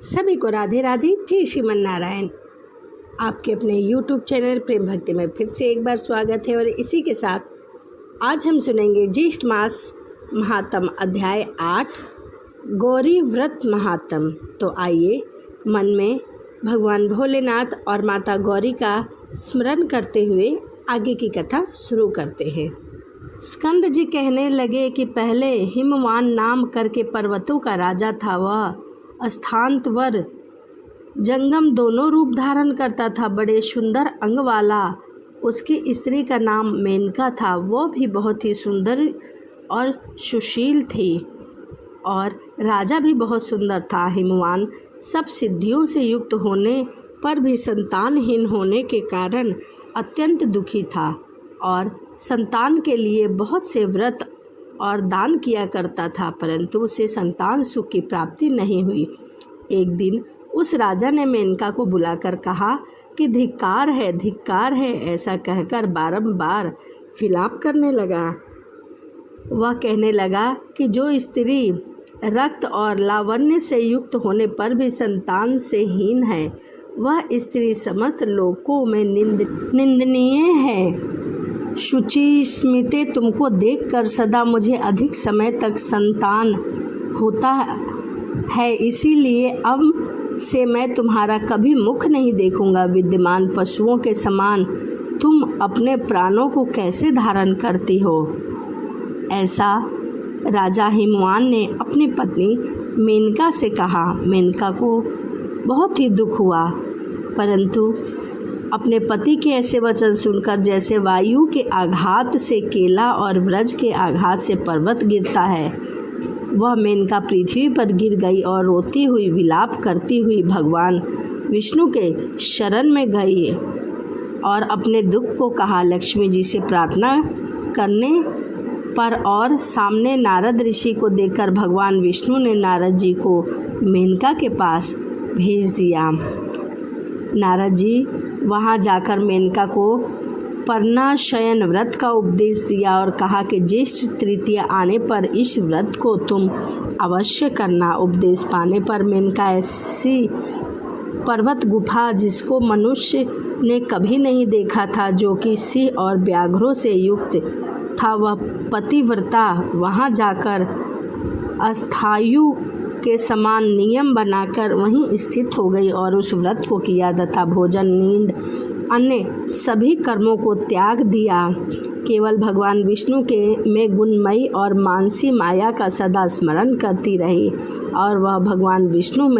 सभी को राधे राधे, जय श्रीमन नारायण। आपके अपने YouTube चैनल प्रेम भक्ति में फिर से एक बार स्वागत है। और इसी के साथ आज हम सुनेंगे ज्येष्ठ मास महात्म अध्याय 8 गौरी व्रत महात्म। तो आइए मन में भगवान भोलेनाथ और माता गौरी का स्मरण करते हुए आगे की कथा शुरू करते हैं। स्कंद जी कहने लगे कि पहले हिमवान नाम करके पर्वतों का राजा था। वह अस्थान्तवर जंगम दोनों रूप धारण करता था। बड़े सुंदर अंग वाला उसकी स्त्री का नाम मेनका था। वो भी बहुत ही सुंदर और सुशील थी और राजा भी बहुत सुंदर था। हिमवान सब सिद्धियों से युक्त होने पर भी संतानहीन होने के कारण अत्यंत दुखी था और संतान के लिए बहुत से व्रत और दान किया करता था, परंतु उसे संतान सुख की प्राप्ति नहीं हुई। एक दिन उस राजा ने मेनका को बुलाकर कहा कि धिक्कार है, ऐसा कहकर बारंबार विलाप करने लगा। वह कहने लगा कि जो स्त्री रक्त और लावण्य से युक्त होने पर भी संतान से हीन है, वह स्त्री समस्त लोकों में निंदनीय है। शुचि स्मिते, तुमको देखकर सदा मुझे अधिक समय तक संतान होता है, इसीलिए अब से मैं तुम्हारा कभी मुख नहीं देखूंगा। विद्यमान पशुओं के समान तुम अपने प्राणों को कैसे धारण करती हो? ऐसा राजा हिमवान ने अपनी पत्नी मेनका से कहा। मेनका को बहुत ही दुख हुआ, परंतु अपने पति के ऐसे वचन सुनकर जैसे वायु के आघात से केला और वज्र के आघात से पर्वत गिरता है, वह मेनका पृथ्वी पर गिर गई और रोती हुई विलाप करती हुई भगवान विष्णु के शरण में गई और अपने दुख को कहा। लक्ष्मी जी से प्रार्थना करने पर और सामने नारद ऋषि को देखकर भगवान विष्णु ने नारद जी को मेनका के पास भेज दिया। नारद जी वहाँ जाकर मेनका को पर्णाशयन व्रत का उपदेश दिया और कहा कि ज्येष्ठ तृतीया आने पर इस व्रत को तुम अवश्य करना। उपदेश पाने पर मेनका ऐसी पर्वत गुफा जिसको मनुष्य ने कभी नहीं देखा था, जो कि सिंह और व्याघ्रों से युक्त था, वह पतिव्रता वहाँ जाकर अस्थायु के समान नियम बनाकर वहीं स्थित हो गई और उस व्रत को किया तथा भोजन, नींद, अन्य सभी कर्मों को त्याग दिया। केवल भगवान विष्णु के में गुणमयी और मानसी माया का सदा स्मरण करती रही और वह भगवान विष्णु में